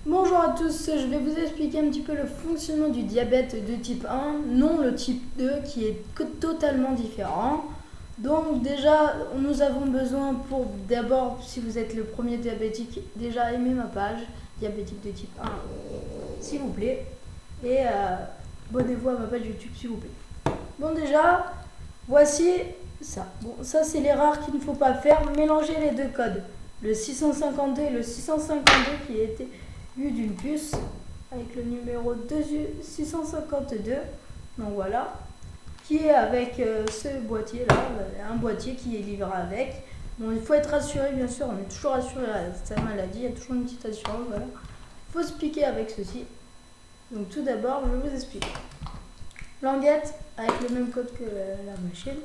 Bonjour à tous, je vais vous expliquer un petit peu le fonctionnement du diabète de type 1, non le type 2 qui est totalement différent. Donc déjà, nous avons besoin pour d'abord, si vous êtes le premier diabétique, déjà aimer ma page, diabétique de type 1, s'il vous plaît. Et abonnez-vous à ma page YouTube, s'il vous plaît. Bon déjà, voici ça. Bon, ça c'est l'erreur qu'il ne faut pas faire, mélanger les deux codes. Le 652 et le 652 qui était vu d'une puce avec le numéro 652. Donc voilà, qui est avec ce boîtier là, un boîtier qui est livré avec. Bon, il faut être rassuré, bien sûr, on est toujours rassuré à cette maladie, il y a toujours une petite assurance. Voilà, il faut se piquer avec ceci. Donc tout d'abord, je vais vous expliquer. Languette avec le même code que la machine.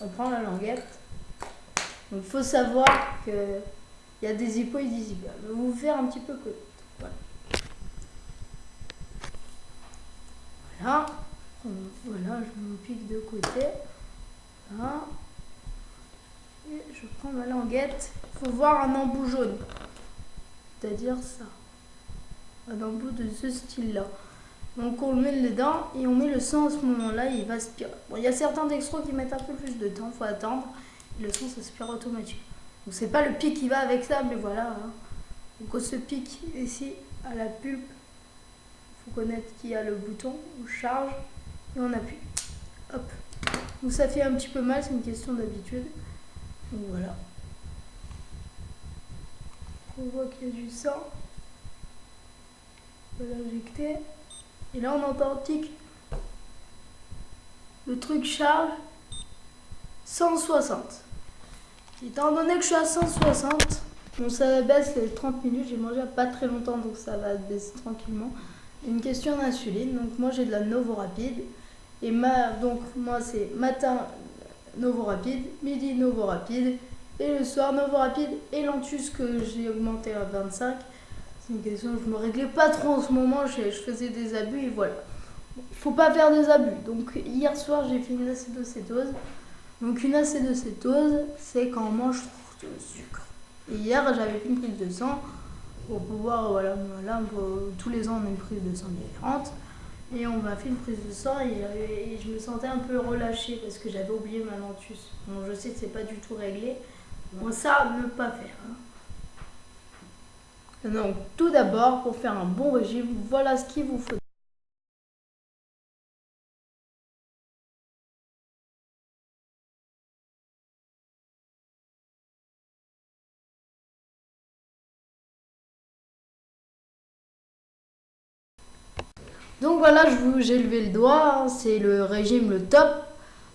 On prend la languette. Donc il faut savoir que il y a des hippos et des hyper. Je vais vous faire un petit peu que. Voilà. Voilà, je me pique de côté. Voilà. Et je prends ma languette. Il faut voir un embout jaune. C'est-à-dire ça. Un embout de ce style-là. Donc on le met dedans et on met le sang à ce moment-là et il va aspirer. Bon, il y a certains dextros qui mettent un peu plus de temps, il faut attendre. Et le sang s'aspire automatiquement. Donc c'est pas le pic qui va avec ça, mais voilà. Hein. Donc on se pique ici à la pulpe. Il faut connaître qu'il y a le bouton, on charge et on appuie. Hop. Donc ça fait un petit peu mal, c'est une question d'habitude. Donc voilà. On voit qu'il y a du sang. On va l'injecter. Et là on entend tic. Le truc charge 160. Étant donné que je suis à 160, bon ça baisse les 30 minutes, j'ai mangé pas très longtemps donc ça va baisser tranquillement. Une question d'insuline, donc moi j'ai de la Novorapide. Et donc moi c'est matin Novorapide, midi Novorapide et le soir Novorapide et Lantus que j'ai augmenté à 25. C'est une question que je me réglais pas trop en ce moment, je faisais des abus et voilà. Il faut pas faire des abus. Donc hier soir j'ai fait une acétocétose. Donc une acétocétose, c'est quand on mange trop de sucre. Et hier j'avais fait une prise de sang pour pouvoir, voilà, tous les ans on a une prise de sang différente. Et on m'a fait une prise de sang et je me sentais un peu relâchée parce que j'avais oublié ma lentus. Bon, je sais que c'est pas du tout réglé. Bon, ça, ne pas faire. Hein. Donc, tout d'abord, pour faire un bon régime, voilà ce qu'il vous faut. Donc voilà, j'ai levé le doigt, hein, c'est le régime le top.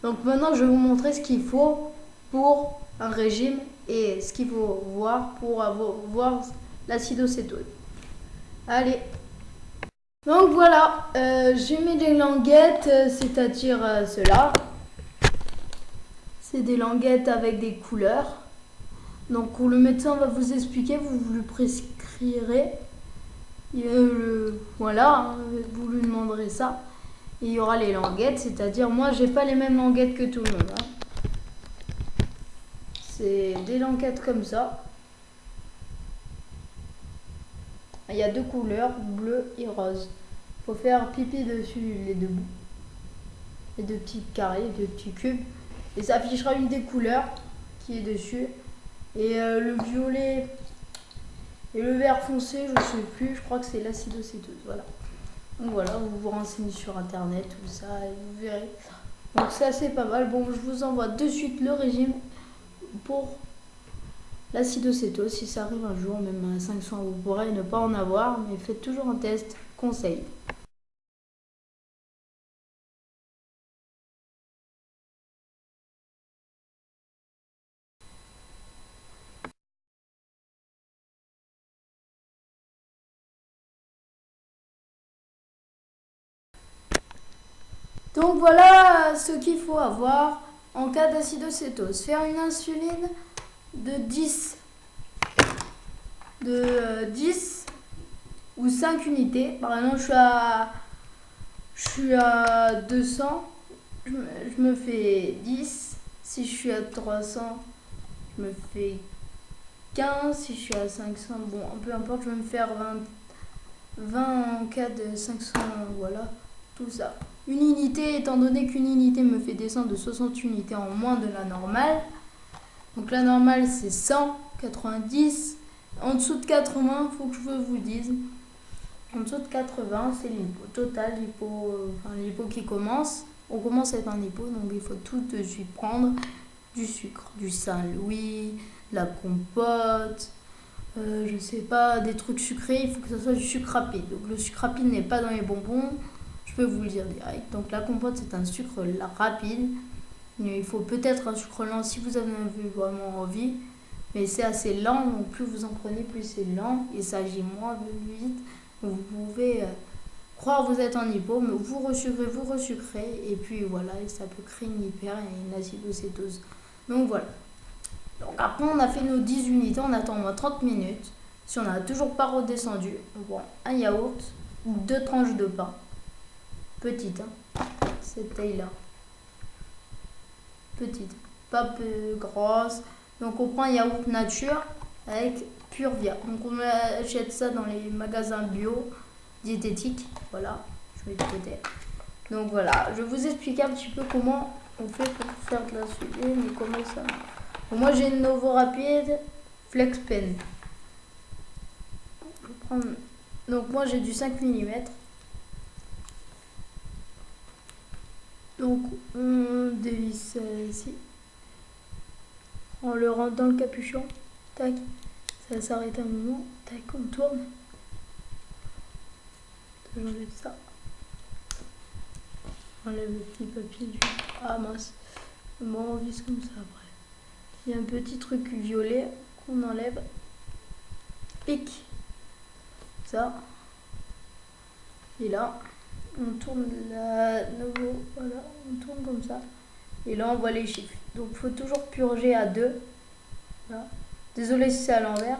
Donc maintenant, je vais vous montrer ce qu'il faut pour un régime et ce qu'il faut voir pour voir l'acidocétose. Allez. Donc voilà, j'ai mis des languettes, c'est-à-dire cela. C'est des languettes avec des couleurs. Donc où le médecin va vous expliquer, vous lui prescrirez. Voilà, hein, vous lui demanderez ça. Et il y aura les languettes, c'est-à-dire moi j'ai pas les mêmes languettes que tout le monde. Hein. C'est des languettes comme ça. Il y a deux couleurs, bleu et rose. Il faut faire pipi dessus les deux bouts. Les deux petits carrés, les deux petits cubes. Et ça affichera une des couleurs qui est dessus. Et le violet et le vert foncé, je ne sais plus, je crois que c'est l'acidocétose. Voilà. Donc voilà, vous vous renseignez sur internet, tout ça, et vous verrez. Donc ça c'est pas mal. Bon, je vous envoie de suite le régime pour l'acidocétose. Si ça arrive un jour, même à 500, vous pourrez ne pas en avoir, mais faites toujours un test, conseil. Donc voilà ce qu'il faut avoir en cas d'acidocétose. Faire une insuline de 10 ou 5 unités. Par exemple, je suis à 200, je me fais 10. Si je suis à 300, je me fais 15. Si je suis à 500, bon, peu importe, je vais me faire 20 en cas de 500, voilà, tout ça. Une unité, étant donné qu'une unité me fait descendre de 60 unités en moins de la normale. Donc la normale c'est 190. En dessous de 80, il faut que je vous dise. En dessous de 80, c'est l'hypo total, l'hypo qui commence. On commence à être un hypo, donc il faut tout de suite prendre du sucre, du Saint-Louis, la compote, je sais pas, des trucs sucrés, il faut que ce soit du sucre rapide. Donc le sucre rapide n'est pas dans les bonbons, je peux vous le dire direct. Donc la compote c'est un sucre rapide. Il faut peut-être un sucre lent si vous avez vraiment envie, mais c'est assez lent, donc plus vous en prenez, plus c'est lent et ça agit moins vite. Vous pouvez croire que vous êtes en hypo, mais vous resucrez, et puis voilà, et ça peut créer une hyper et une acidocétose. Donc voilà. Donc après, on a fait nos 10 unités, on attend au moins 30 minutes. Si on n'a toujours pas redescendu, on prend un yaourt ou 2 tranches de pain. Petite, hein, cette taille-là. Petite, pas peu grosse. Donc on prend un yaourt nature avec Purvia. Donc on achète ça dans les magasins bio, diététiques. Voilà, je mets de côté. Donc voilà, je vais vous expliquer un petit peu comment on fait pour faire de l'insuline et comment ça marche. Bon, moi j'ai une Novorapid Flex Pen. Je vais prendre... Donc moi j'ai du 5 mm. Donc on dévisse ici. On le rentre dans le capuchon. Tac. Ça s'arrête un moment. Tac, on tourne. J'enlève ça. J'enlève le petit papier du... Ah mince. Bon, on visse comme ça après. Il y a un petit truc violet qu'on enlève. Pic. Ça. Et là, on tourne la nouveau. Voilà, on tourne comme ça. Et là, on voit les chiffres. Donc, il faut toujours purger à 2. Voilà. Désolé si c'est à l'envers.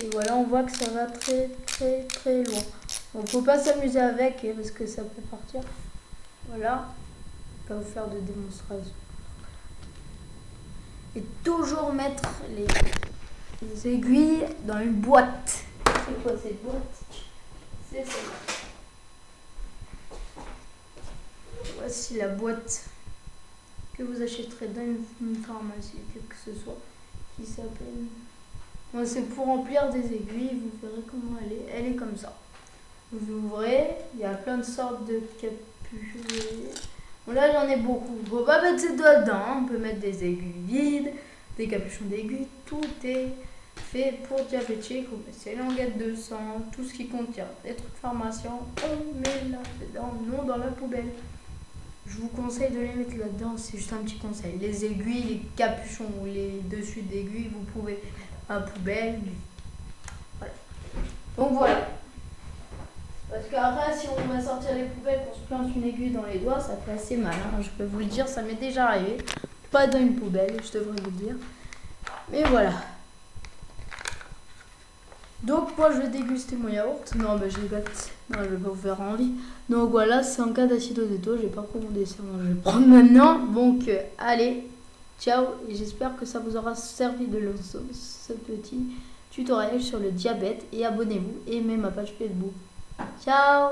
Et voilà, on voit que ça va très loin. Donc, faut pas s'amuser avec parce que ça peut partir. Voilà. Je vais pas vous faire de démonstration. Et toujours mettre les aiguilles dans une boîte. C'est quoi cette boîte? C'est celle-là. Voici la boîte que vous achèterez dans une pharmacie, quelle que ce soit, qui s'appelle... Bon, c'est pour remplir des aiguilles, vous verrez comment elle est. Elle est comme ça. Vous ouvrez, il y a plein de sortes de capuchons. Bon, là, j'en ai beaucoup. Il ne faut pas mettre ses doigts dedans, hein. On peut mettre des aiguilles vides, des capuchons d'aiguilles. Tout est fait pour diabétiques. On met ses languettes de sang, tout ce qui contient des trucs pharmaciens. On met là-dedans, non dans la poubelle. Je vous conseille de les mettre là-dedans, c'est juste un petit conseil. Les aiguilles, les capuchons ou les dessus d'aiguilles, vous pouvez à la poubelle. Voilà. Donc voilà. Parce qu'après, si on va sortir les poubelles pour se planter une aiguille dans les doigts, ça fait assez mal. Hein. Je peux vous le dire, ça m'est déjà arrivé. Pas dans une poubelle, je devrais vous le dire. Mais voilà. Donc moi je vais déguster mon yaourt. Non mais je rigole. Non, je vais pas vous faire envie. Donc voilà, c'est en cas d'acidocétose. J'ai pas pris mon dessert, donc je vais le prendre maintenant. Donc allez, ciao. Et j'espère que ça vous aura servi de leçon, ce petit tutoriel sur le diabète. Et abonnez-vous et aimez ma page Facebook. Ciao.